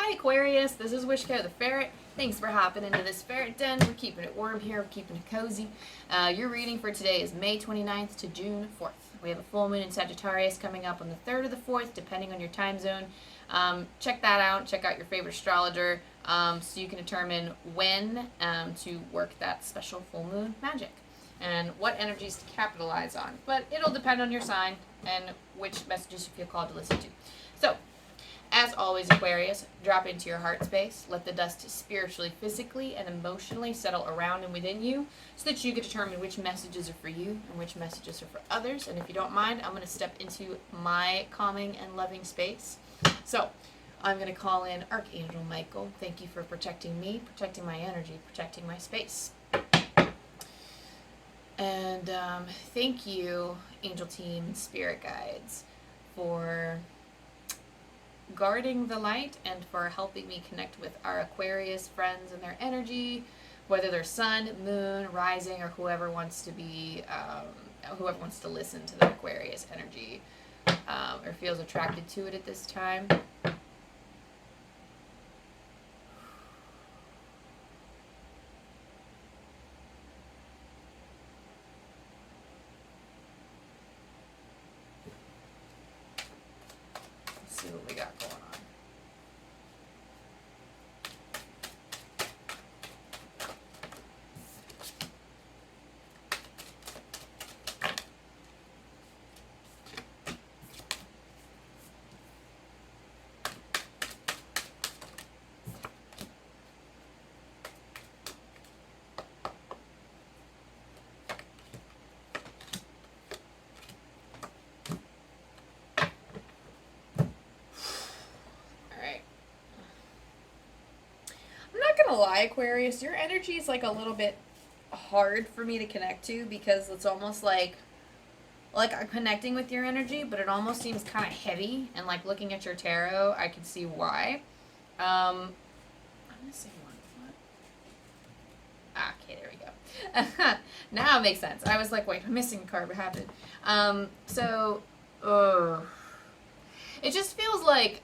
Hi Aquarius, this is Wishko the Ferret. Thanks for hopping into this ferret den. We're keeping it warm here, we're keeping it cozy. Your reading for today is May 29th to June 4th. We have a full moon in Sagittarius coming up on the 3rd or the 4th, depending on your time zone. Check that out. Check out your favorite astrologer so you can determine when to work that special full moon magic and what energies to capitalize on. But it'll depend on your sign and which messages you feel called to listen to. So, as always, Aquarius, drop into your heart space. Let the dust spiritually, physically, and emotionally settle around and within you so that you can determine which messages are for you and which messages are for others. And if you don't mind, I'm going to step into my calming and loving space. So, I'm going to call in Archangel Michael. Thank you for protecting me, protecting my energy, protecting my space. And thank you, Angel Team and Spirit Guides, for guarding the light and for helping me connect with our Aquarius friends and their energy, whether they're sun, moon, rising, or whoever wants to be, whoever wants to listen to the Aquarius energy or feels attracted to it at this time. Let's see what we got going on. Lie, Aquarius, your energy is like a little bit hard for me to connect to because it's almost like I'm connecting with your energy, but it almost seems kind of heavy. And like looking at your tarot, I can see why. I'm gonna say one. Okay, there we go. Now it makes sense. I was like, wait, I'm missing a card. What happened? It just feels like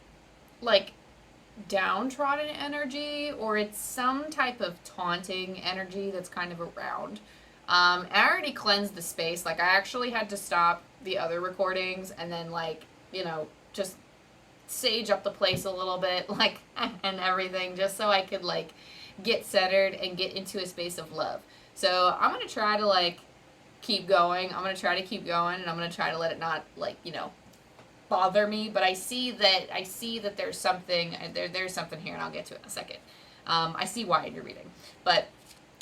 downtrodden energy, or it's some type of taunting energy that's kind of around. I already cleansed the space. Like, I actually had to stop the other recordings and then, like, you know, just sage up the place a little bit, like, and everything, just so I could, like, get centered and get into a space of love. So I'm going to try to, like, keep going. I'm going to try to keep going, and I'm going to try to let it not, like, you know, bother me, but I see that there's something there's something here, and I'll get to it in a second. I see why in your reading, but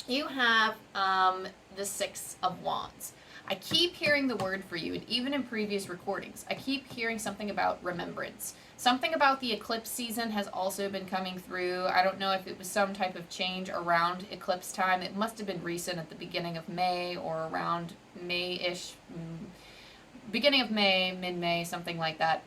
you have the Six of Wands. I keep hearing the word for you, and even in previous recordings, I keep hearing something about remembrance. Something about the eclipse season has also been coming through. I don't know if it was some type of change around eclipse time. It must have been recent, at the beginning of May or around May-ish. Beginning of May, mid-May, something like that.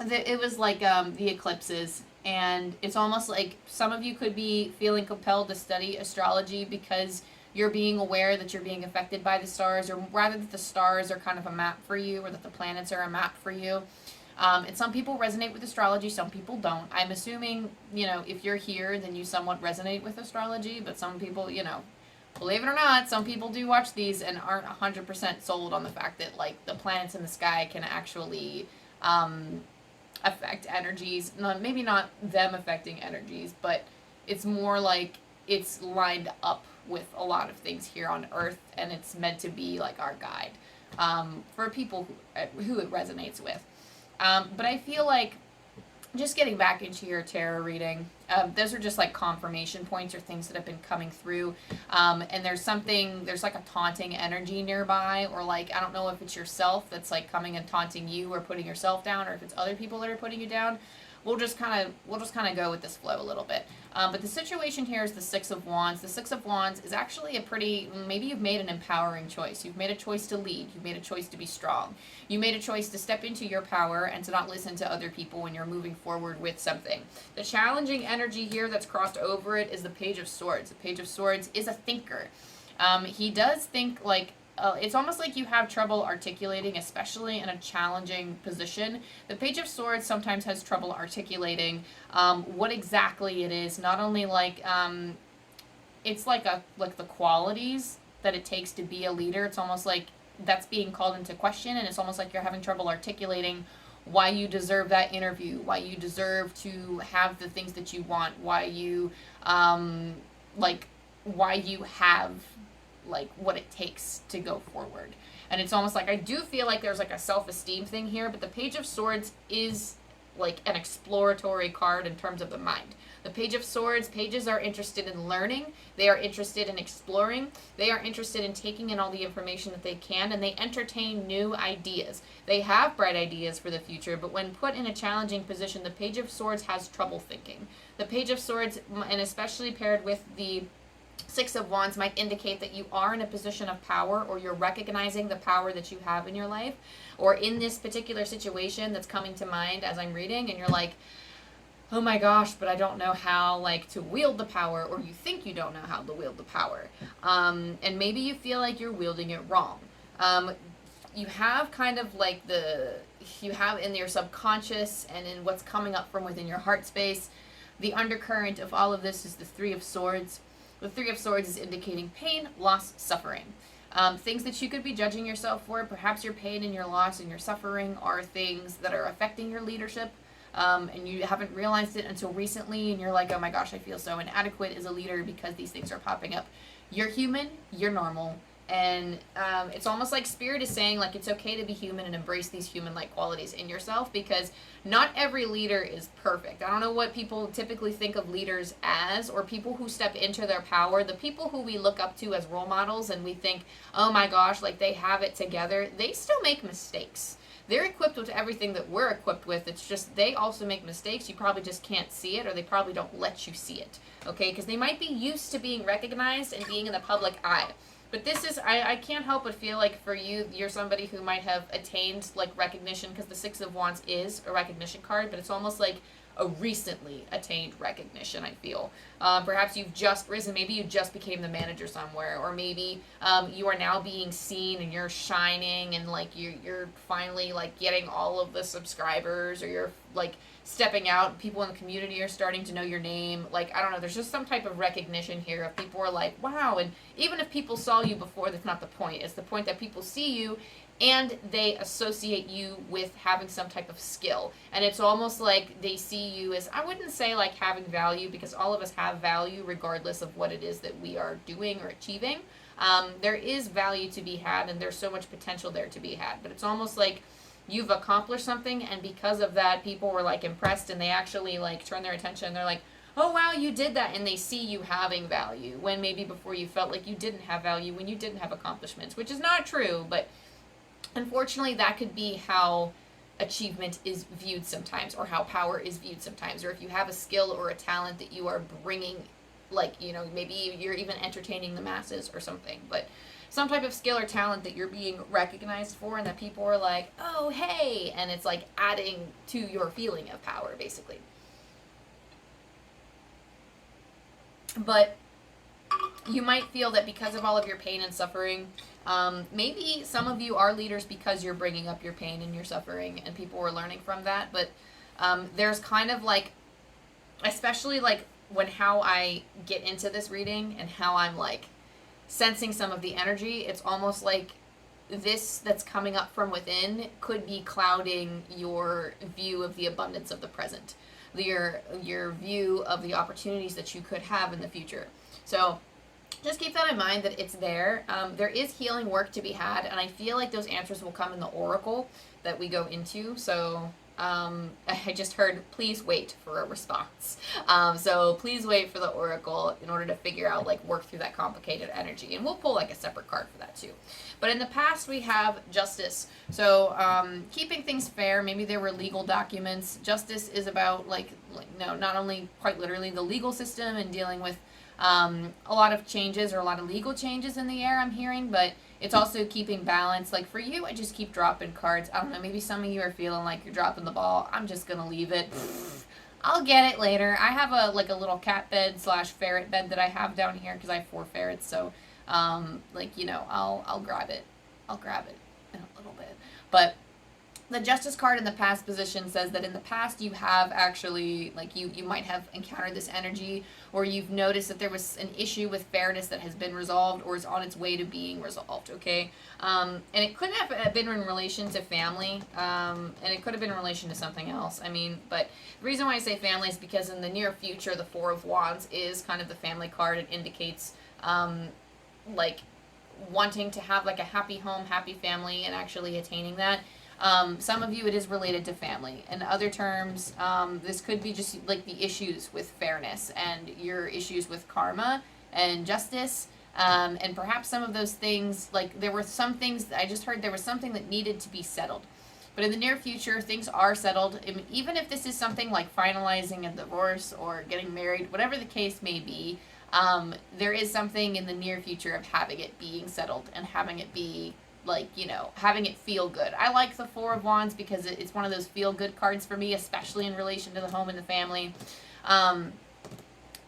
It was like the eclipses, and it's almost like some of you could be feeling compelled to study astrology because you're being aware that you're being affected by the stars, or rather that the stars are kind of a map for you, or that the planets are a map for you. And some people resonate with astrology, some people don't. I'm assuming, you know, if you're here, then you somewhat resonate with astrology, but some people, you know, believe it or not, some people do watch these and aren't 100% sold on the fact that, like, the planets in the sky can actually affect energies. Maybe not them affecting energies, but it's more like it's lined up with a lot of things here on Earth, and it's meant to be, like, our guide for people who it resonates with. But I feel like, just getting back into your tarot reading, those are just like confirmation points or things that have been coming through. And there's like a taunting energy nearby, or like, I don't know if it's yourself that's like coming and taunting you or putting yourself down, or if it's other people that are putting you down. We'll just kind of go with this flow a little bit. But the situation here is the Six of Wands. The Six of Wands is actually maybe you've made an empowering choice. You've made a choice to lead. You've made a choice to be strong. You made a choice to step into your power and to not listen to other people when you're moving forward with something. The challenging energy here that's crossed over it is the Page of Swords. The Page of Swords is a thinker. He does think like it's almost like you have trouble articulating, especially in a challenging position. The Page of Swords sometimes has trouble articulating what exactly it is. Not only like it's like the qualities that it takes to be a leader. It's almost like that's being called into question, and it's almost like you're having trouble articulating why you deserve that interview, why you deserve to have the things that you want, why you why you have like what it takes to go forward. And it's almost like I do feel like there's like a self-esteem thing here, but the Page of Swords is like an exploratory card in terms of the mind. The Page of Swords, pages are interested in learning, they are interested in exploring, they are interested in taking in all the information that they can, and they entertain new ideas. They have bright ideas for the future, but when put in a challenging position, the Page of Swords has trouble thinking. The Page of Swords, and especially paired with the Six of Wands, might indicate that you are in a position of power, or you're recognizing the power that you have in your life, or in this particular situation that's coming to mind as I'm reading, and you're like, oh my gosh, but I don't know how like to wield the power, or you think you don't know how to wield the power. And maybe you feel like you're wielding it wrong. You have kind of like you have in your subconscious and in what's coming up from within your heart space, the undercurrent of all of this is the Three of Swords. The Three of Swords is indicating pain, loss, suffering. Things that you could be judging yourself for. Perhaps your pain and your loss and your suffering are things that are affecting your leadership, and you haven't realized it until recently, and you're like, oh my gosh, I feel so inadequate as a leader because these things are popping up. You're human, you're normal, and it's almost like Spirit is saying like it's okay to be human and embrace these human-like qualities in yourself, because not every leader is perfect. I don't know what people typically think of leaders as, or people who step into their power. The people who we look up to as role models and we think, oh my gosh, like they have it together, they still make mistakes. They're equipped with everything that we're equipped with. It's just they also make mistakes. You probably just can't see it, or they probably don't let you see it, okay? Because they might be used to being recognized and being in the public eye. But this is, I can't help but feel like for you, you're somebody who might have attained like recognition, because the Six of Wands is a recognition card, but it's almost like a recently attained recognition, I feel. Perhaps you've just risen, maybe you just became the manager somewhere, or maybe you are now being seen and you're shining, and like you're finally like getting all of the subscribers, or you're like stepping out, people in the community are starting to know your name. Like, I don't know, there's just some type of recognition here of people are like, wow. And even if people saw you before, that's not the point. It's the point that people see you and they associate you with having some type of skill. And it's almost like they see you as, I wouldn't say like having value, because all of us have value regardless of what it is that we are doing or achieving. There is value to be had, and there's so much potential there to be had. But it's almost like you've accomplished something, and because of that, people were like impressed, and they actually like turn their attention, and they're like, oh wow, you did that, and they see you having value, when maybe before you felt like you didn't have value, when you didn't have accomplishments, which is not true. But unfortunately, that could be how achievement is viewed sometimes, or how power is viewed sometimes, or if you have a skill or a talent that you are bringing, like, you know, maybe you're even entertaining the masses or something, but some type of skill or talent that you're being recognized for, and that people are like, oh, hey, and it's like adding to your feeling of power, basically. But you might feel that because of all of your pain and suffering, maybe some of you are leaders because you're bringing up your pain and your suffering, and people are learning from that. But there's kind of like, especially like how I get into this reading and how I'm like sensing some of the energy, it's almost like this that's coming up from within could be clouding your view of the abundance of the present, your view of the opportunities that you could have in the future. So just keep that in mind, that it's there. There is healing work to be had, and I feel like those answers will come in the oracle that we go into. So I just heard, please wait for a response. So please wait for the oracle in order to figure out, like, work through that complicated energy. And we'll pull, like, a separate card for that, too. But in the past, we have justice. So keeping things fair. Maybe there were legal documents. Justice is about, no, not only quite literally the legal system and dealing with a lot of changes, or a lot of legal changes in the air, I'm hearing, but it's also keeping balance. Like for you, I just keep dropping cards. I don't know, maybe some of you are feeling like you're dropping the ball. I'm just gonna leave it. I'll get it later. I have a little cat bed / ferret bed that I have down here because I have 4 ferrets. So I'll grab it I'll grab it in a little bit. But the Justice card in the past position says that in the past you have actually, like, you might have encountered this energy, or you've noticed that there was an issue with fairness that has been resolved or is on its way to being resolved, okay? And it could have been in relation to family, and it could have been in relation to something else. I mean, but the reason why I say family is because in the near future, the Four of Wands is kind of the family card. It indicates, like, wanting to have, like, a happy home, happy family, and actually attaining that. Some of you, it is related to family. In other terms, this could be just like the issues with fairness and your issues with karma and justice. And perhaps some of those things, like there were some things, I just heard there was something that needed to be settled. But in the near future, things are settled. Even if this is something like finalizing a divorce or getting married, whatever the case may be, there is something in the near future of having it being settled and having it be, like, you know, having it feel good. I like the Four of Wands because it's one of those feel-good cards for me, especially in relation to the home and the family. And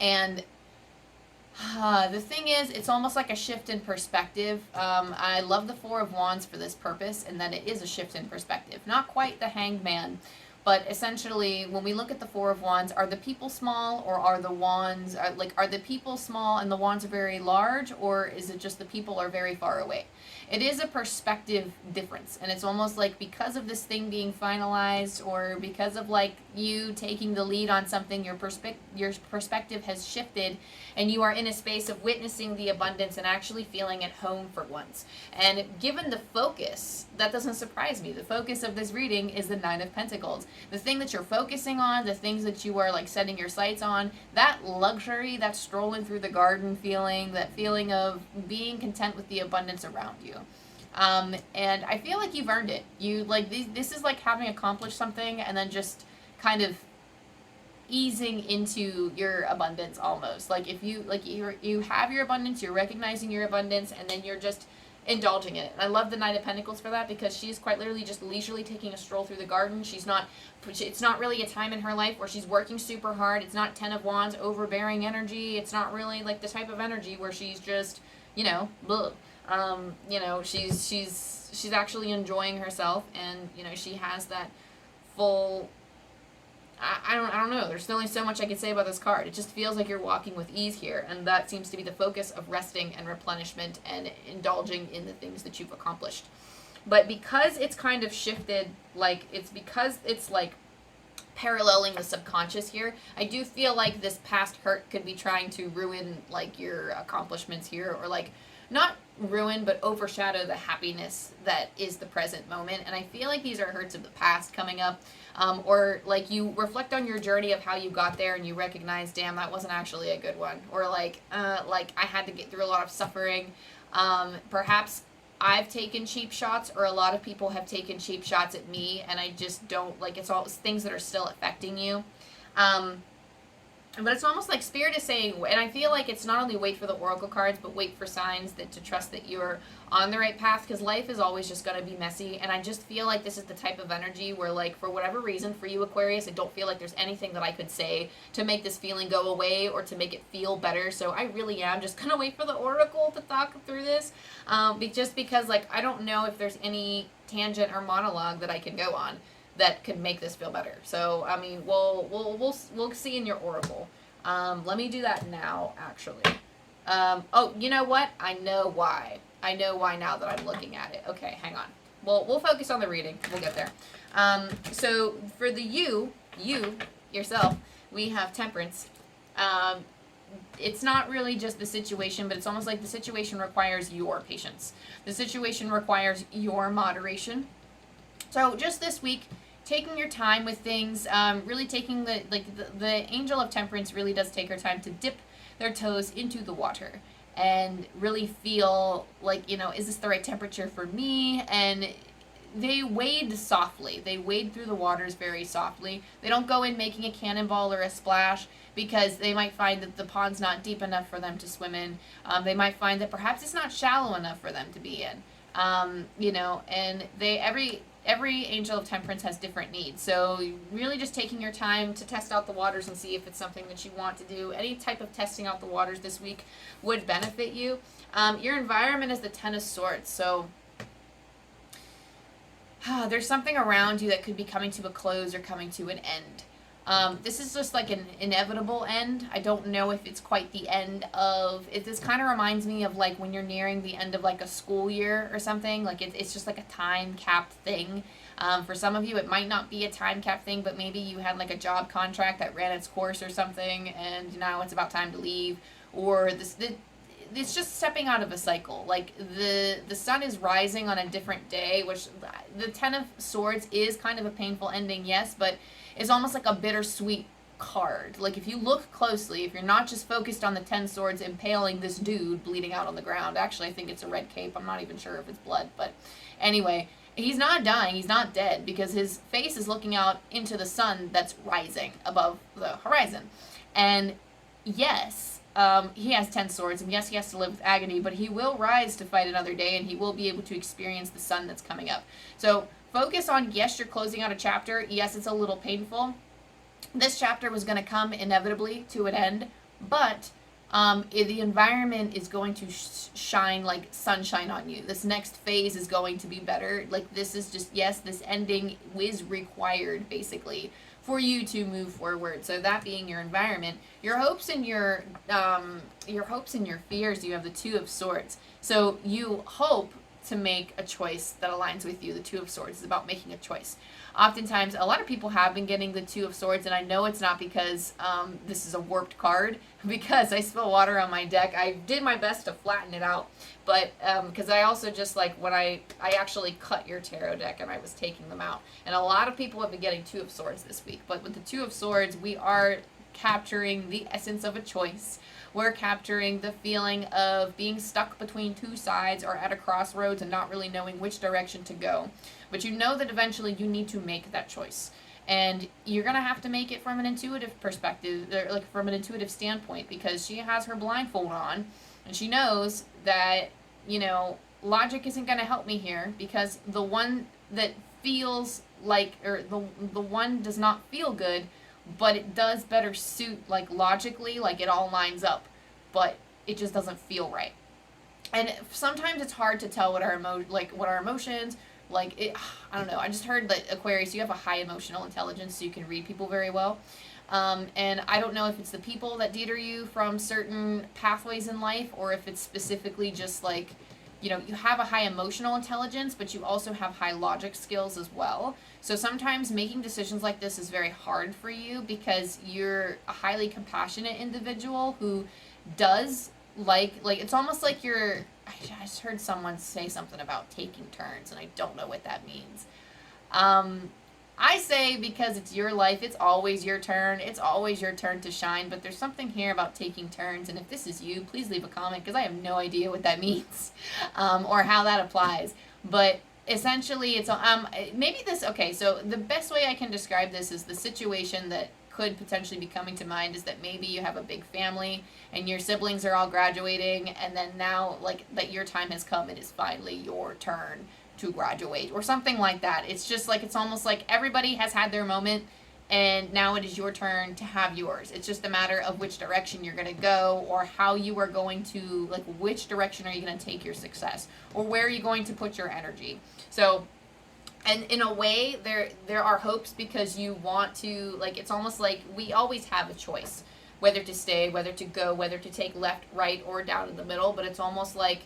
the thing is, it's almost like a shift in perspective. I love the Four of Wands for this purpose, and that it is a shift in perspective. Not quite the Hanged Man, but essentially, when we look at the Four of Wands, are the people small, or are the wands, are the people small and the wands are very large, or is it just the people are very far away? It is a perspective difference, and it's almost like because of this thing being finalized, or because of like you taking the lead on something, your perspective has shifted, and you are in a space of witnessing the abundance and actually feeling at home for once. And given the focus, that doesn't surprise me. The focus of this reading is the Nine of Pentacles. The thing that you're focusing on, the things that you are like setting your sights on, that luxury, that strolling through the garden feeling, that feeling of being content with the abundance around you. And I feel like you've earned it. You like this is like having accomplished something and then just kind of easing into your abundance almost. Like if you like you have your abundance, you're recognizing your abundance, and then you're just indulging in it. And I love the Knight of Pentacles for that, because she's quite literally just leisurely taking a stroll through the garden. She's not, it's not really a time in her life where she's working super hard. It's not Ten of Wands overbearing energy. It's not really like the type of energy where she's just, you know, bleh. You know, she's actually enjoying herself, and you know, she has that full, I don't know. There's only so much I could say about this card. It just feels like you're walking with ease here, and that seems to be the focus of resting and replenishment and indulging in the things that you've accomplished. But because it's kind of shifted, like it's because it's like paralleling the subconscious here, I do feel like this past hurt could be trying to ruin like your accomplishments here, or like not ruin but overshadow the happiness that is the present moment. And I feel like these are hurts of the past coming up, or like you reflect on your journey of how you got there and you recognize, damn, that wasn't actually a good one, or like I had to get through a lot of suffering. Perhaps I've taken cheap shots, or a lot of people have taken cheap shots at me, and I just don't like, it's all things that are still affecting you. But it's almost like Spirit is saying, and I feel like it's not only wait for the oracle cards, but wait for signs that to trust that you're on the right path, because life is always just going to be messy. And I just feel like this is the type of energy where, like, for whatever reason, for you Aquarius, I don't feel like there's anything that I could say to make this feeling go away or to make it feel better. So I really am just going to wait for the oracle to talk through this, just because, like, I don't know if there's any tangent or monologue that I can go on that could make this feel better. So I mean, we'll see in your oracle. Let me do that now, actually. Oh, you know what? I know why. I know why now that I'm looking at it. Okay, hang on. We'll focus on the reading. We'll get there. So for the you yourself, we have Temperance. It's not really just the situation, but it's almost like the situation requires your patience. The situation requires your moderation. So just this week, taking your time with things, really taking the Angel of Temperance really does take her time to dip their toes into the water and really feel like, you know, is this the right temperature for me? And they wade softly. They wade through the waters very softly. They don't go in making a cannonball or a splash, because they might find that the pond's not deep enough for them to swim in. They might find that perhaps it's not shallow enough for them to be in. You know, and every Angel of Temperance has different needs. So really just taking your time to test out the waters and see if it's something that you want to do. Any type of testing out the waters this week would benefit you. Your environment is the Ten of Swords. So there's something around you that could be coming to a close or coming to an end. This is just like an inevitable end. I don't know if it's quite the end of it. This kind of reminds me of like when you're nearing the end of like a school year or something. Like it's just like a time capped thing. For some of you, it might not be a time cap thing, but maybe you had like a job contract that ran its course or something, and now it's about time to leave. Or it's just stepping out of a cycle. Like the sun is rising on a different day, which the Ten of Swords is kind of a painful ending, yes, but it's almost like a bittersweet card. Like if you look closely, if you're not just focused on the 10 swords impaling this dude bleeding out on the ground. Actually, I think it's a red cape. I'm not even sure if it's blood, but anyway, he's not dying, he's not dead, because his face is looking out into the sun that's rising above the horizon. And yes, he has 10 swords, and yes, he has to live with agony, but he will rise to fight another day, and he will be able to experience the sun that's coming up. So focus on, yes, you're closing out a chapter. Yes, it's a little painful. This chapter was going to come inevitably to an end, but the environment is going to shine like sunshine on you. This next phase is going to be better. Like this is just, yes, this ending is required basically for you to move forward. So that being your environment, your hopes and your fears, you have the Two of Swords. So you hope to make a choice that aligns with you. The Two of Swords is about making a choice. Oftentimes, a lot of people have been getting the Two of Swords, and I know it's not because this is a warped card, because I spill water on my deck. I did my best to flatten it out, but because I also just like when I actually cut your tarot deck and I was taking them out, and a lot of people have been getting Two of Swords this week, but with the Two of Swords, we are capturing the essence of a choice. We're capturing the feeling of being stuck between two sides or at a crossroads and not really knowing which direction to go. But you know that eventually you need to make that choice. And you're going to have to make it from an intuitive perspective, or like from an intuitive standpoint, because she has her blindfold on and she knows that, you know, logic isn't going to help me here, because the one that feels like, or the one does not feel good, but it does better suit, like, logically, like, it all lines up, but it just doesn't feel right. And sometimes it's hard to tell what our emotions, I don't know, I just heard that, Aquarius, you have a high emotional intelligence, so you can read people very well, and I don't know if it's the people that deter you from certain pathways in life, or if it's specifically just, like, you know, you have a high emotional intelligence, but you also have high logic skills as well. So sometimes making decisions like this is very hard for you, because you're a highly compassionate individual who does like it's almost like you're, I just heard someone say something about taking turns, and I don't know what that means. I say because it's your life, it's always your turn. It's always your turn to shine, but there's something here about taking turns, and if this is you, please leave a comment, because I have no idea what that means, or how that applies. But essentially, it's, maybe this, okay, so the best way I can describe this is the situation that could potentially be coming to mind is that maybe you have a big family, and your siblings are all graduating, and then now, like, that your time has come, it is finally your turn to graduate, or something like that. It's just like, it's almost like everybody has had their moment, and now it is your turn to have yours. It's just a matter of which direction you're going to go, or how you are going to, like, which direction are you going to take your success, or where are you going to put your energy. So, and in a way, there are hopes, because you want to, like, it's almost like we always have a choice, whether to stay, whether to go, whether to take left, right, or down in the middle, but it's almost like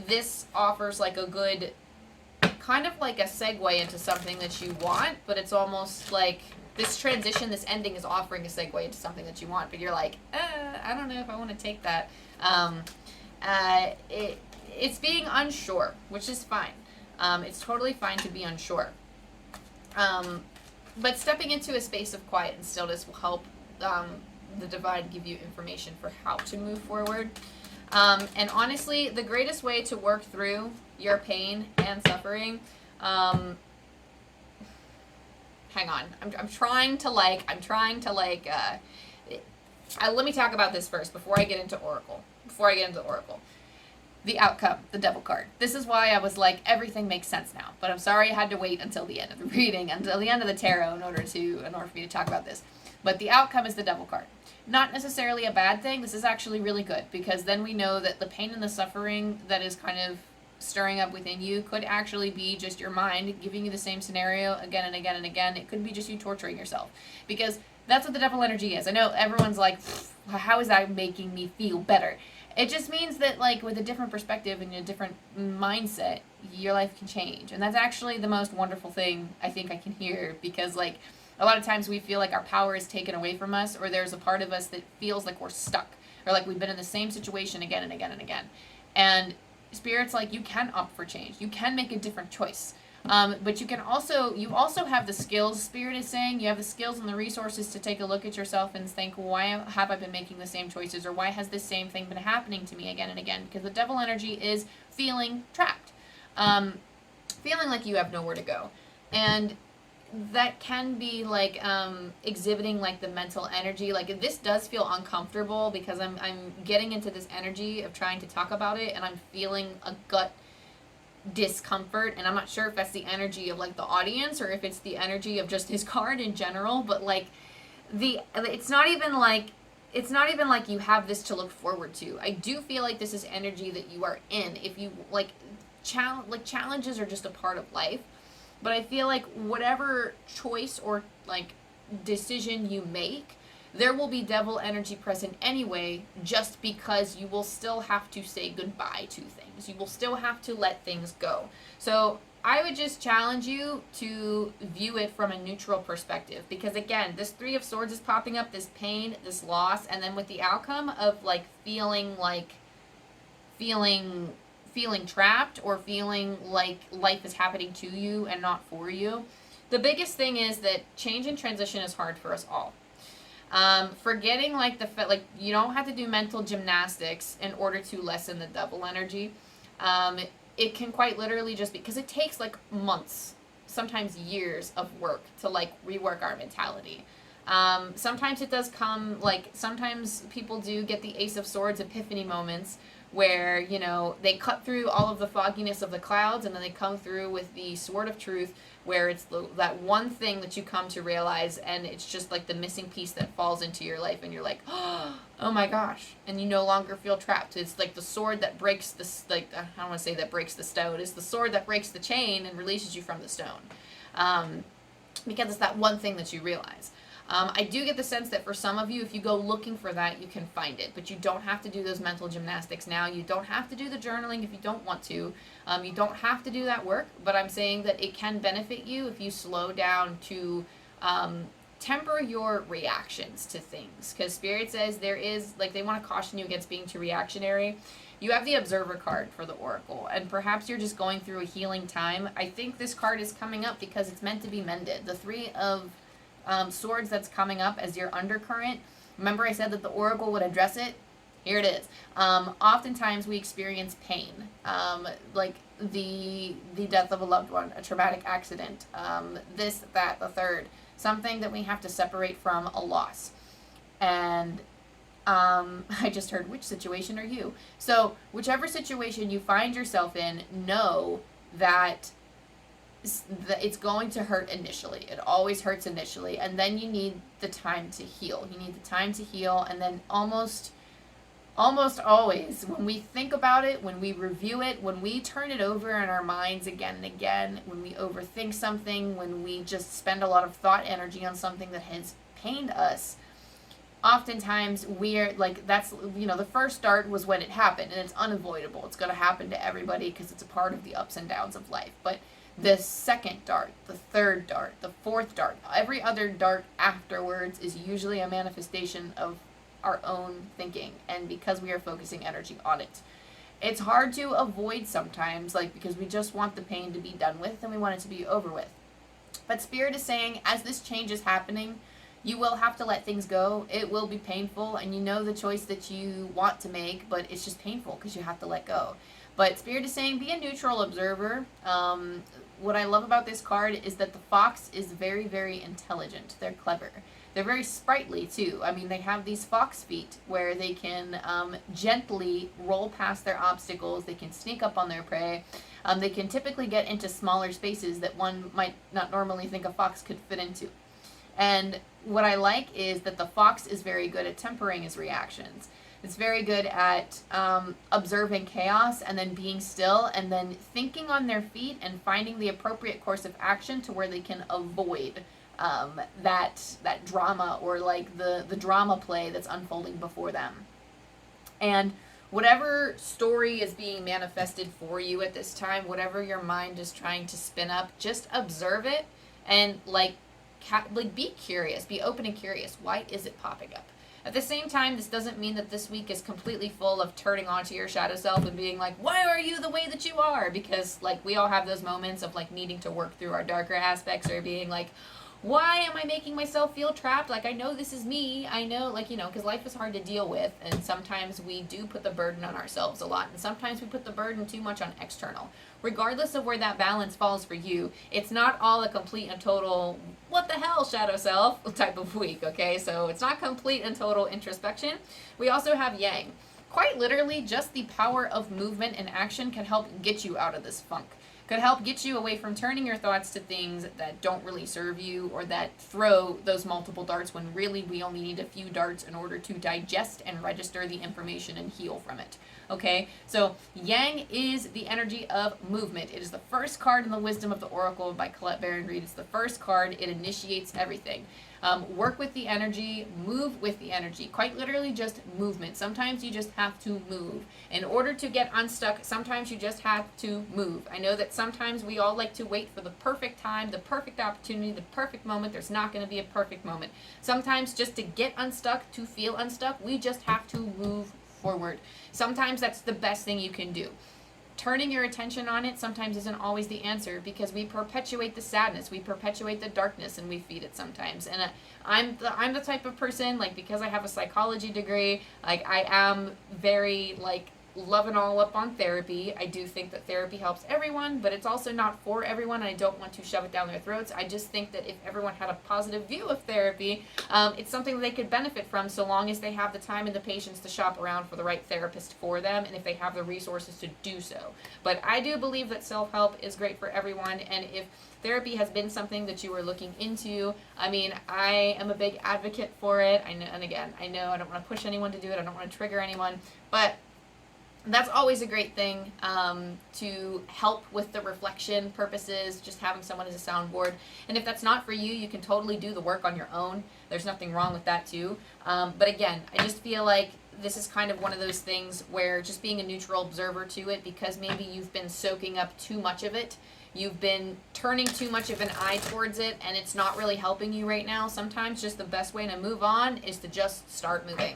this offers like a good, kind of like a segue into something that you want, but it's almost like this transition, this ending is offering a segue into something that you want, but you're like, I don't know if I want to take that. It's being unsure, which is fine. It's totally fine to be unsure. But stepping into a space of quiet and stillness will help the divine give you information for how to move forward. And honestly, the greatest way to work through your pain and suffering, hang on, I'm trying to let me talk about this first before I get into Oracle. The outcome, the Devil card. This is why I was like, everything makes sense now. But I'm sorry I had to wait until the end of the reading, until the end of the tarot in order for me to talk about this. But the outcome is the Devil card. Not necessarily a bad thing. This is actually really good, because then we know that the pain and the suffering that is kind of stirring up within you could actually be just your mind giving you the same scenario again and again and again. It could be just you torturing yourself, because that's what the devil energy is. I know everyone's like, how is that making me feel better? It just means that, like, with a different perspective and a different mindset, your life can change. And that's actually the most wonderful thing I think I can hear, because, like, a lot of times we feel like our power is taken away from us, or there's a part of us that feels like we're stuck, or like we've been in the same situation again and again and again. And Spirit's like, you can opt for change. You can make a different choice. But you also have the skills, Spirit is saying, you have the skills and the resources to take a look at yourself and think, why have I been making the same choices, or why has this same thing been happening to me again and again? Because the devil energy is feeling trapped, feeling like you have nowhere to go. And that can be like exhibiting like the mental energy. Like, this does feel uncomfortable because I'm getting into this energy of trying to talk about it, and I'm feeling a gut discomfort, and I'm not sure if that's the energy of like the audience or if it's the energy of just his card in general. But like, it's not even like you have this to look forward to. I do feel like this is energy that you are in. If you like challenges are just a part of life, but I feel like whatever choice or like decision you make, there will be devil energy present anyway, just because you will still have to say goodbye to things. You will still have to let things go. So I would just challenge you to view it from a neutral perspective, because again, this Three of Swords is popping up, this pain, this loss, and then with the outcome of like feeling trapped, or feeling like life is happening to you and not for you. The biggest thing is that change and transition is hard for us all. Forgetting like you don't have to do mental gymnastics in order to lessen the devil energy. It can quite literally just be, because it takes like months, sometimes years of work to like rework our mentality. Sometimes it does come, like, sometimes people do get the Ace of Swords epiphany moments where, you know, they cut through all of the fogginess of the clouds, and then they come through with the Sword of Truth, where it's that one thing that you come to realize, and it's just like the missing piece that falls into your life, and you're like, oh my gosh, and you no longer feel trapped. It's like the sword that breaks the, like, I don't want to say that breaks the stone, it's the sword that breaks the chain and releases you from the stone, because it's that one thing that you realize. I do get the sense that for some of you, if you go looking for that, you can find it. But you don't have to do those mental gymnastics now. You don't have to do the journaling if you don't want to. You don't have to do that work. But I'm saying that it can benefit you if you slow down to temper your reactions to things. Because Spirit says there is, like, they want to caution you against being too reactionary. You have the Observer card for the Oracle, and perhaps you're just going through a healing time. I think this card is coming up because it's meant to be mended. The Three of Swords that's coming up as your undercurrent. Remember I said that the Oracle would address it? Here it is. Oftentimes we experience pain, like the death of a loved one, a traumatic accident, this, that, the third, something that we have to separate from, a loss. And I just heard, which situation are you? So whichever situation you find yourself in, know that it's going to hurt initially. It always hurts initially, and then you need the time to heal. You need the time to heal, and then almost always, when we think about it, when we review it, when we turn it over in our minds again and again, when we overthink something, when we just spend a lot of thought energy on something that has pained us, oftentimes we're like, that's, you know, the first dart was when it happened, and it's unavoidable. It's going to happen to everybody because it's a part of the ups and downs of life. But the second dart, the third dart, the fourth dart, every other dart afterwards is usually a manifestation of our own thinking, and because we are focusing energy on it. It's hard to avoid sometimes, like, because we just want the pain to be done with and we want it to be over with. But Spirit is saying, as this change is happening, you will have to let things go. It will be painful, and you know the choice that you want to make, but it's just painful because you have to let go. But Spirit is saying, be a neutral observer. What I love about this card is that the fox is very, very intelligent. They're clever. They're very sprightly, too. I mean, they have these fox feet where they can gently roll past their obstacles. They can sneak up on their prey. They can typically get into smaller spaces that one might not normally think a fox could fit into. And what I like is that the fox is very good at tempering his reactions. It's very good at observing chaos and then being still and then thinking on their feet and finding the appropriate course of action to where they can avoid that drama, or like the drama play that's unfolding before them. And whatever story is being manifested for you at this time, whatever your mind is trying to spin up, just observe it and like be curious, be open and curious. Why is it popping up? At the same time, this doesn't mean that this week is completely full of turning onto your shadow self and being like, why are you the way that you are? Because like we all have those moments of like needing to work through our darker aspects, or being like, why am I making myself feel trapped? Like, I know this is me. I know, like, you know, because life is hard to deal with. And sometimes we do put the burden on ourselves a lot. And sometimes we put the burden too much on external. Regardless of where that balance falls for you, it's not all a complete and total, what the hell, shadow self type of week, okay? So it's not complete and total introspection. We also have yang. Quite literally, just the power of movement and action can help get you out of this funk. Could help get you away from turning your thoughts to things that don't really serve you, or that throw those multiple darts when really we only need a few darts in order to digest and register the information and heal from it. Okay, so Yang is the energy of movement. It is the first card in the Wisdom of the Oracle by Colette Baron-Reid. It's the first card. It initiates everything. Work with the energy, move with the energy. Quite literally just movement. Sometimes you just have to move. In order to get unstuck, sometimes you just have to move. I know that sometimes we all like to wait for the perfect time, the perfect opportunity, the perfect moment. There's not going to be a perfect moment. Sometimes just to get unstuck, to feel unstuck, we just have to move forward. Sometimes that's the best thing you can do. Turning your attention on it sometimes isn't always the answer, because we perpetuate the sadness, we perpetuate the darkness, and we feed it sometimes. And I'm the type of person, like, because I have a psychology degree, like, I am very, like, loving all up on therapy. I do think that therapy helps everyone, but it's also not for everyone, and I don't want to shove it down their throats. I just think that if everyone had a positive view of therapy, it's something that they could benefit from, so long as they have the time and the patience to shop around for the right therapist for them, and if they have the resources to do so. But I do believe that self-help is great for everyone, and if therapy has been something that you were looking into, I mean, I am a big advocate for it. I know, and again, I know I don't want to push anyone to do it, I don't want to trigger anyone, but that's always a great thing, to help with the reflection purposes, just having someone as a soundboard. And if that's not for you, you can totally do the work on your own. There's nothing wrong with that too. But again, I just feel like this is kind of one of those things where just being a neutral observer to it, because maybe you've been soaking up too much of it. You've been turning too much of an eye towards it, and it's not really helping you right now. Sometimes just the best way to move on is to just start moving.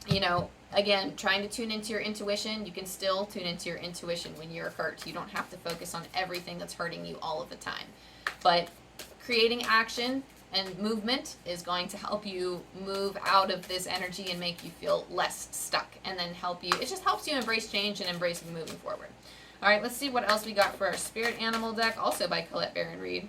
You know, again, trying to tune into your intuition, you can still tune into your intuition when you're hurt. You don't have to focus on everything that's hurting you all of the time. But creating action and movement is going to help you move out of this energy and make you feel less stuck, and then help you, it just helps you embrace change and embrace moving forward. All right, let's see what else we got for our spirit animal deck, also by Colette Baron-Reid.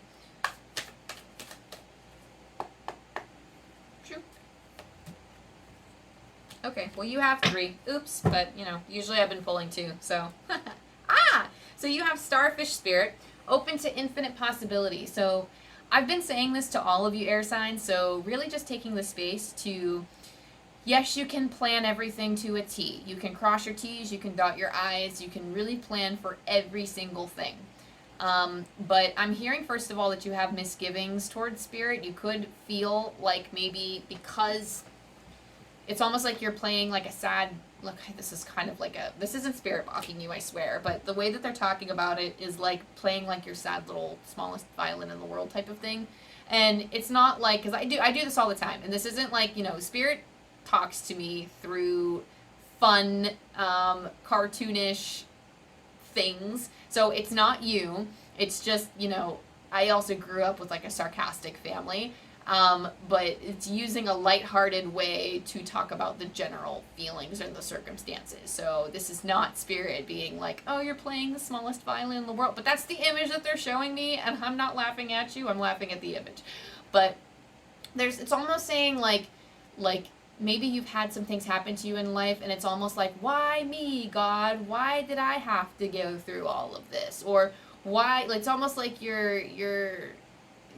Okay, well, you have 3. Oops, but, you know, usually I've been pulling 2, so. So you have Starfish Spirit, open to infinite possibility. So I've been saying this to all of you air signs, so really just taking the space to, yes, you can plan everything to a T. You can cross your T's, you can dot your I's, you can really plan for every single thing. But I'm hearing, first of all, that you have misgivings towards spirit. You could feel like maybe because it's almost like you're playing like a sad, look, this is kind of like this isn't spirit mocking you, I swear, but the way that they're talking about it is like playing like your sad little smallest violin in the world type of thing. And it's not like, because I do this all the time, and this isn't like, you know, spirit talks to me through fun, cartoonish things. So it's not you, it's just, you know, I also grew up with like a sarcastic family. But it's using a lighthearted way to talk about the general feelings and the circumstances. So this is not spirit being like, oh, you're playing the smallest violin in the world. But that's the image that they're showing me, and I'm not laughing at you, I'm laughing at the image. But it's almost saying like maybe you've had some things happen to you in life, and it's almost like, why me, God? Why did I have to go through all of this? Or why, it's almost like you're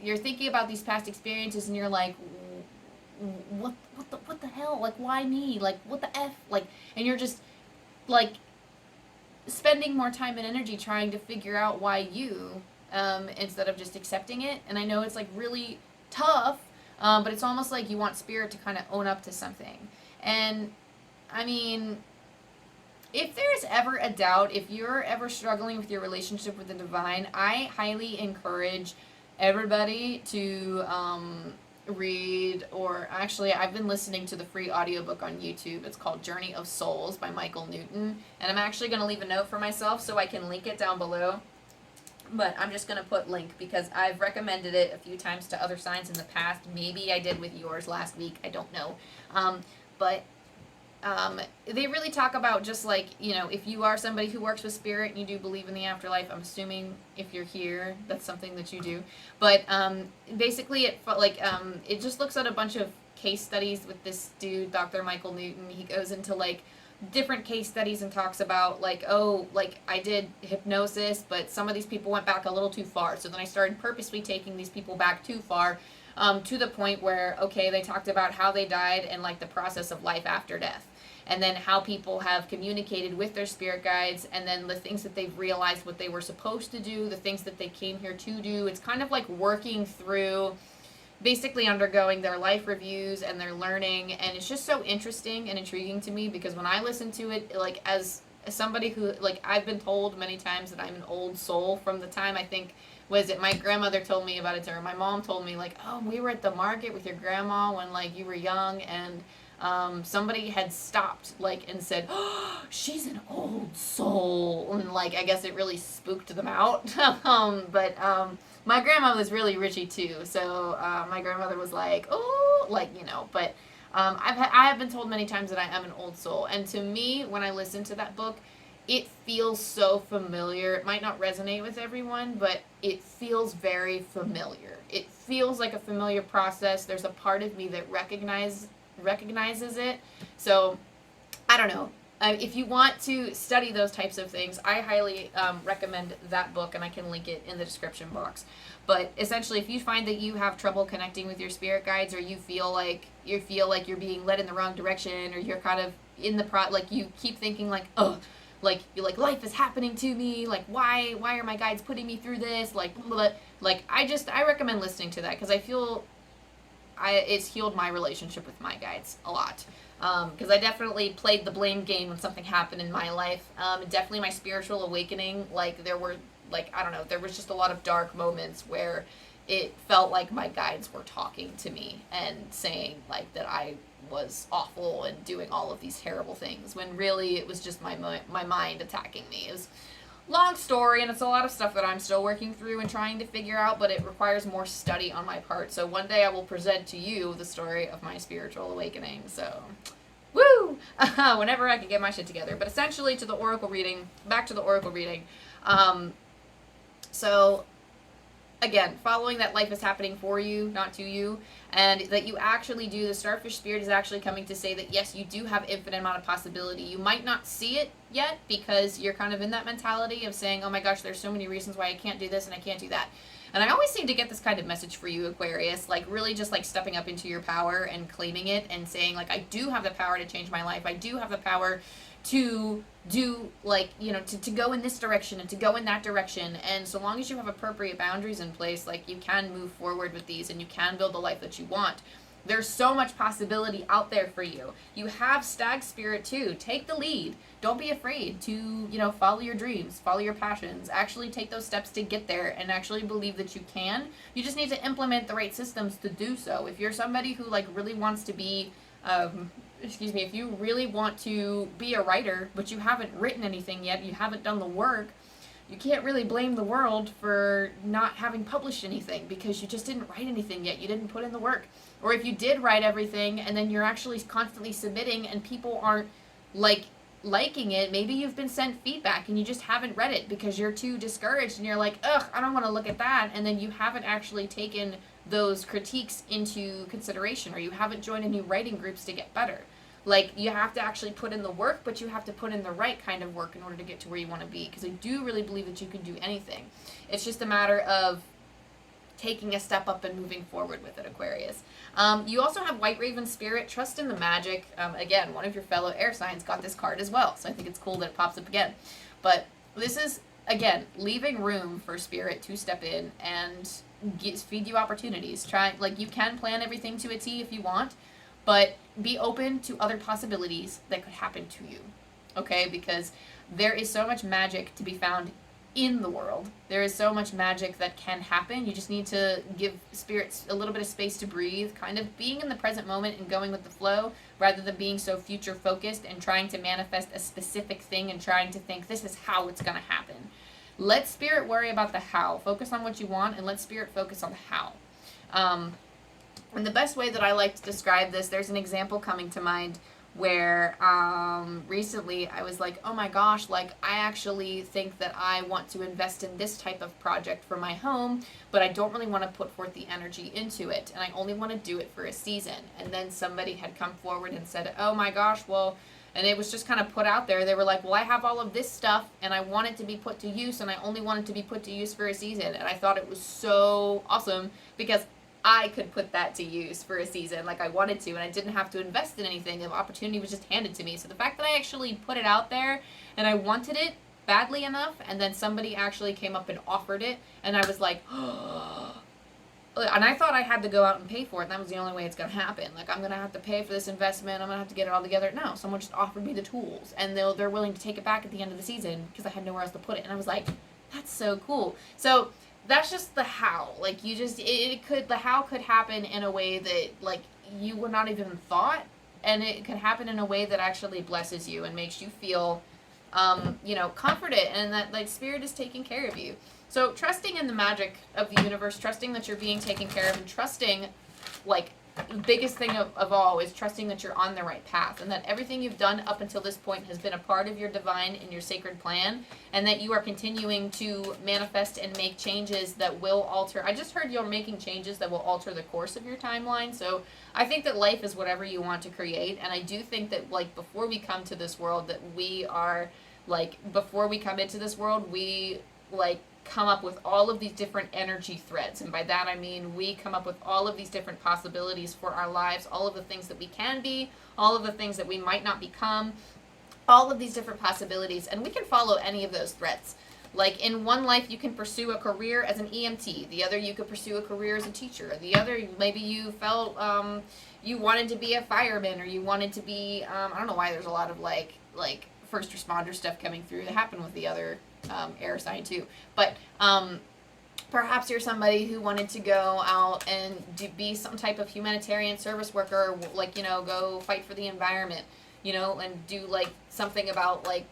thinking about these past experiences, and you're like, what what the hell? Like, why me? Like, what the F? Like, and you're just, like, spending more time and energy trying to figure out why you, instead of just accepting it. And I know it's, like, really tough, but it's almost like you want spirit to kind of own up to something. And, I mean, if there's ever a doubt, if you're ever struggling with your relationship with the divine, I highly encourage everybody to read, or actually I've been listening to the free audiobook on YouTube. It's called Journey of Souls by Michael Newton, and I'm actually going to leave a note for myself so I can link it down below, but I'm just going to put link because I've recommended it a few times to other signs in the past. Maybe I did with yours last week, I don't know, but they really talk about just like, you know, if you are somebody who works with spirit and you do believe in the afterlife, I'm assuming if you're here, that's something that you do. But basically, it just looks at a bunch of case studies with this dude, Dr. Michael Newton. He goes into like different case studies and talks about like, oh, like I did hypnosis, but some of these people went back a little too far. So then I started purposely taking these people back too far. To the point where, okay, they talked about how they died and like the process of life after death. And then how people have communicated with their spirit guides, and then the things that they've realized what they were supposed to do, the things that they came here to do. It's kind of like working through, basically undergoing their life reviews and their learning. And it's just so interesting and intriguing to me because when I listen to it, like as somebody who, like I've been told many times that I'm an old soul from the time I think, was it my grandmother told me about it, or my mom told me like, oh, we were at the market with your grandma when like you were young, and somebody had stopped like and said, oh, she's an old soul, and like I guess it really spooked them out. But my grandma was really Richie too, so my grandmother was like, oh, like, you know, but I have been told many times that I am an old soul, and to me, when I listen to that book, it feels so familiar. It might not resonate with everyone, but it feels very familiar. It feels like a familiar process. There's a part of me that recognizes it. So, I don't know. If you want to study those types of things, I highly recommend that book, and I can link it in the description box. But essentially, if you find that you have trouble connecting with your spirit guides, or you feel like you're being led in the wrong direction, or you're kind of in the like you keep thinking like, oh, like you're like, life is happening to me, like why are my guides putting me through this, like blah, like I recommend listening to that because I feel it's healed my relationship with my guides a lot, because I definitely played the blame game when something happened in my life. Definitely my spiritual awakening, like there were, like, I don't know, there was just a lot of dark moments where it felt like my guides were talking to me and saying like that I was awful and doing all of these terrible things, when really it was just my mind attacking me. It was a long story, and it's a lot of stuff that I'm still working through and trying to figure out, but it requires more study on my part. So one day I will present to you the story of my spiritual awakening. So, woo! Whenever I can get my shit together. But essentially, to the oracle reading, back to the oracle reading. So, again, following that life is happening for you, not to you, and that you actually do, the starfish spirit is actually coming to say that yes, you do have infinite amount of possibility. You might not see it yet because you're kind of in that mentality of saying, oh my gosh, there's so many reasons why I can't do this and I can't do that. And I always seem to get this kind of message for you, Aquarius, like really just like stepping up into your power and claiming it and saying like, I do have the power to change my life. I do have the power to do, like, you know, to go in this direction and to go in that direction. And so long as you have appropriate boundaries in place, like, you can move forward with these and you can build the life that you want. There's so much possibility out there for you. You have stag spirit too. Take the lead. Don't be afraid to, you know, follow your dreams, follow your passions, actually take those steps to get there and actually believe that you can. You just need to implement the right systems to do so. If you're somebody who like really wants to be, if you really want to be a writer, but you haven't written anything yet, you haven't done the work, you can't really blame the world for not having published anything because you just didn't write anything yet. You didn't put in the work. Or if you did write everything and then you're actually constantly submitting and people aren't like liking it, maybe you've been sent feedback and you just haven't read it because you're too discouraged and you're like, ugh, I don't want to look at that. And then you haven't actually taken those critiques into consideration, or you haven't joined any writing groups to get better. Like, you have to actually put in the work, but you have to put in the right kind of work in order to get to where you want to be, because I do really believe that you can do anything. It's just a matter of taking a step up and moving forward with it, Aquarius. You also have White Raven Spirit, trust in the magic. Again, one of your fellow air signs got this card as well, so I think it's cool that it pops up again. But this is, again, leaving room for Spirit to step in and feed you opportunities. You can plan everything to a T if you want, but be open to other possibilities that could happen to you, okay? Because there is so much magic to be found in the world. There is so much magic that can happen. You just need to give spirits a little bit of space to breathe, kind of being in the present moment and going with the flow, rather than being so future focused and trying to manifest a specific thing and trying to think this is how it's going to happen. Let spirit worry about the how. Focus on what you want and let spirit focus on the how. And the best way that I like to describe this, there's an example coming to mind where recently I was like, oh my gosh, like I actually think that I want to invest in this type of project for my home, but I don't really want to put forth the energy into it, and I only want to do it for a season. And then somebody had come forward and said, oh my gosh, well, and it was just kind of put out there. They were like, well, I have all of this stuff and I want it to be put to use, and I only want it to be put to use for a season. And I thought it was so awesome because I could put that to use for a season like I wanted to, and I didn't have to invest in anything. The opportunity was just handed to me. So the fact that I actually put it out there and I wanted it badly enough, and then somebody actually came up and offered it, and I was like, oh. And I thought I had to go out and pay for it, and that was the only way it's going to happen. Like, I'm going to have to pay for this investment, I'm going to have to get it all together. No, someone just offered me the tools, and they're willing to take it back at the end of the season because I had nowhere else to put it. And I was like, that's so cool. So that's just the how. Like, you just, the how could happen in a way that, like, you would not even thought, and it could happen in a way that actually blesses you and makes you feel, comforted, and that, like, spirit is taking care of you. So trusting in the magic of the universe, trusting that you're being taken care of, and trusting, like, the biggest thing of all is trusting that you're on the right path, and that everything you've done up until this point has been a part of your divine and your sacred plan, and that you are continuing to manifest and make changes that will alter. I just heard you're making changes that will alter the course of your timeline. So I think that life is whatever you want to create, and I do think that, like, before we come to this world, that we are, like, before we come into this world, we, like, come up with all of these different energy threads, and by that I mean we come up with all of these different possibilities for our lives, all of the things that we can be, all of the things that we might not become, all of these different possibilities, and we can follow any of those threads. Like, in one life you can pursue a career as an EMT, the other you could pursue a career as a teacher, the other maybe you felt you wanted to be a fireman, or you wanted to be I don't know why there's a lot of like first responder stuff coming through that happened with the other air sign too, but perhaps you're somebody who wanted to go out and be some type of humanitarian service worker, like, go fight for the environment, and do like something about, like,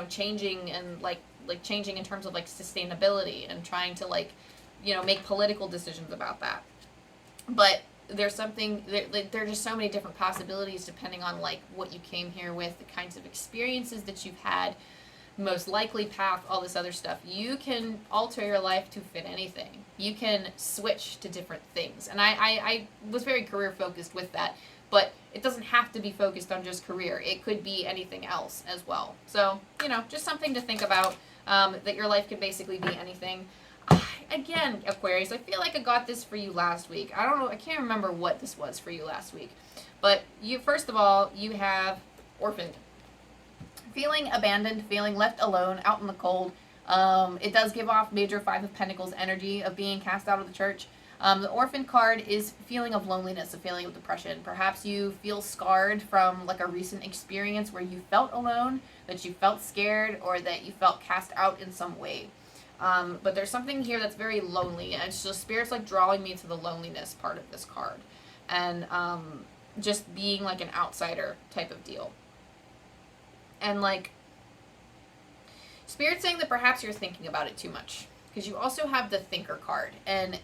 changing, and like changing in terms of like sustainability, and trying to like, make political decisions about that. But there's something, there are just so many different possibilities depending on like what you came here with, the kinds of experiences that you've had, most likely path, all this other stuff. You can alter your life to fit anything. You can switch to different things. And I was very career focused with that, but it doesn't have to be focused on just career. It could be anything else as well. So, just something to think about, that your life can basically be anything. Again, Aquarius, I feel like I got this for you last week. I don't know, I can't remember what this was for you last week. But first of all, you have orphaned. Feeling abandoned, feeling left alone, out in the cold. It does give off major Five of Pentacles energy of being cast out of the church. The orphan card is feeling of loneliness, a feeling of depression. Perhaps you feel scarred from like a recent experience where you felt alone, that you felt scared, or that you felt cast out in some way. But there's something here that's very lonely, and it's just spirit's like drawing me to the loneliness part of this card, and just being like an outsider type of deal. And like, spirit's saying that perhaps you're thinking about it too much, because you also have the thinker card, and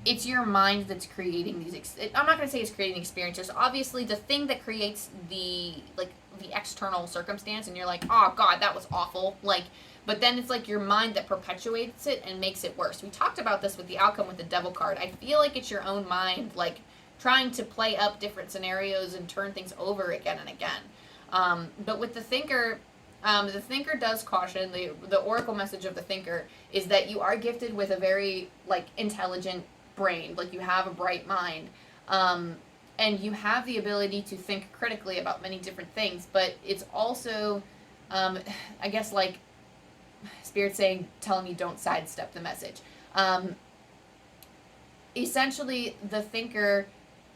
it's your mind that's creating these, I'm not going to say it's creating experiences. Obviously, the thing that creates the external circumstance, and you're like, oh God, that was awful. Like, but then it's like your mind that perpetuates it and makes it worse. We talked about this with the outcome with the devil card. I feel like it's your own mind, like, trying to play up different scenarios and turn things over again and again. But with the thinker does caution, the oracle message of the thinker is that you are gifted with a very, like, intelligent brain, like you have a bright mind. And you have the ability to think critically about many different things, but it's also, I guess, like Spirit saying, telling you don't sidestep the message. Essentially, the thinker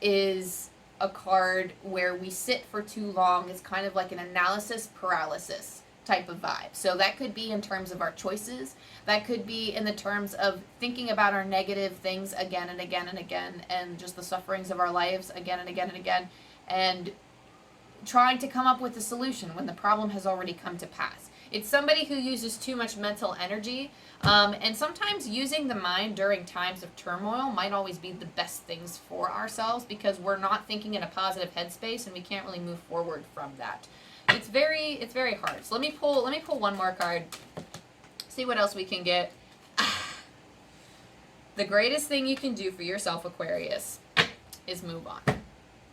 is a card where we sit for too long. It's kind of like an analysis paralysis type of vibe. So that could be in terms of our choices. That could be in the terms of thinking about our negative things again and again and again, and just the sufferings of our lives again and again and again, and trying to come up with a solution when the problem has already come to pass. It's somebody who uses too much mental energy, and sometimes using the mind during times of turmoil might always be the best things for ourselves, because we're not thinking in a positive headspace and we can't really move forward from that. It's very hard. So let me pull one more card. See what else we can get. The greatest thing you can do for yourself, Aquarius, is move on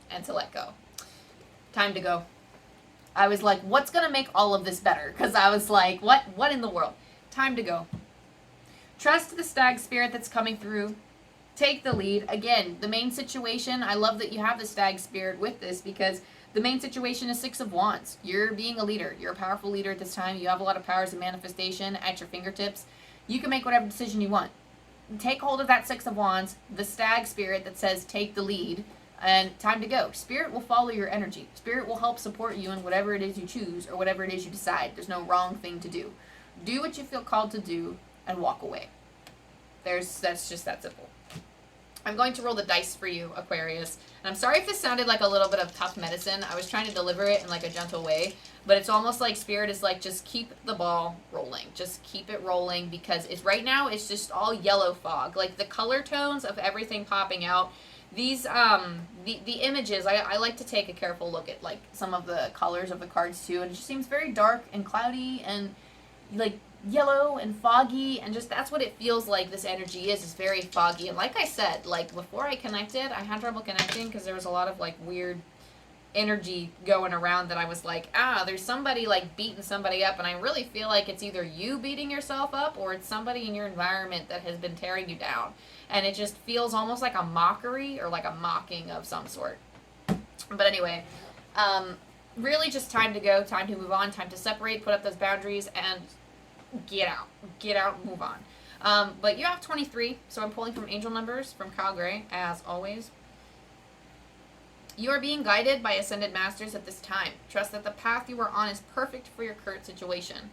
and to let go. Time to go. I was like, what's going to make all of this better? Because I was like, what in the world? Time to go. Trust the stag spirit that's coming through. Take the lead. Again, the main situation, I love that you have the stag spirit with this, because the main situation is Six of Wands. You're being a leader. You're a powerful leader at this time. You have a lot of powers of manifestation at your fingertips. You can make whatever decision you want. Take hold of that Six of Wands, the stag spirit that says take the lead, and time to go. Spirit will follow your energy. Spirit will help support you in whatever it is you choose or whatever it is you decide. There's no wrong thing to do. Do what you feel called to do and walk away. That's just that simple. I'm going to roll the dice for you, Aquarius. And I'm sorry if this sounded like a little bit of tough medicine. I was trying to deliver it in like a gentle way. But it's almost like Spirit is like, just keep the ball rolling. Just keep it rolling, because it's right now it's just all yellow fog. Like the color tones of everything popping out. These, the images, I like to take a careful look at like some of the colors of the cards too. And it just seems very dark and cloudy and like yellow and foggy, and just that's what it feels like this energy is very foggy. And like I said, like before I connected, I had trouble connecting because there was a lot of like weird energy going around that I was like, there's somebody like beating somebody up, and I really feel like it's either you beating yourself up or it's somebody in your environment that has been tearing you down. And it just feels almost like a mockery or like a mocking of some sort. But anyway, really just time to go, time to move on, time to separate, put up those boundaries, and get out, move on. But you have 23, so I'm pulling from angel numbers from Kyle Gray, as always. You are being guided by ascended masters at this time. Trust that the path you are on is perfect for your current situation.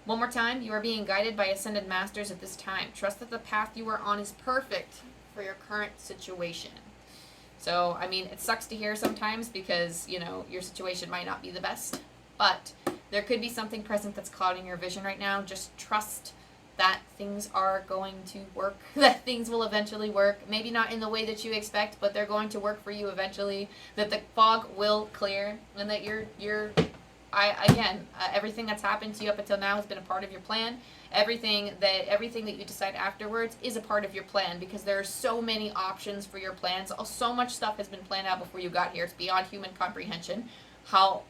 One more time, you are being guided by ascended masters at this time. Trust that the path you are on is perfect for your current situation. So, I mean, it sucks to hear sometimes because, you know, your situation might not be the best, but there could be something present that's clouding your vision right now. Just trust that things are going to work, that things will eventually work. Maybe not in the way that you expect, but they're going to work for you eventually, that the fog will clear, and that everything that's happened to you up until now has been a part of your plan. Everything that you decide afterwards is a part of your plan, because there are so many options for your plans. So much stuff has been planned out before you got here. It's beyond human comprehension how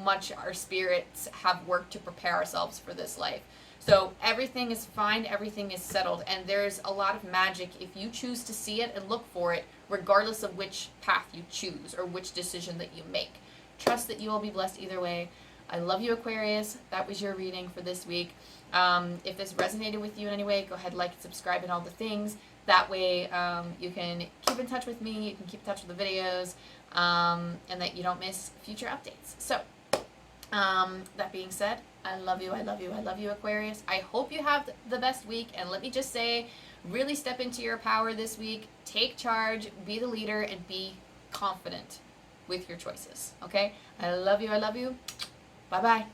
much our spirits have worked to prepare ourselves for this life. So everything is fine, everything is settled, and there's a lot of magic if you choose to see it and look for it, regardless of which path you choose or which decision that you make. Trust that you will be blessed either way. I love you, Aquarius. That was your reading for this week. If this resonated with you in any way, go ahead, like, subscribe, and all the things. That way you can keep in touch with me, you can keep in touch with the videos, and that you don't miss future updates. So, that being said, I love you, I love you, I love you, Aquarius. I hope you have the best week, and let me just say, really step into your power this week. Take charge, be the leader, and be confident with your choices, okay? I love you, I love you. Bye-bye.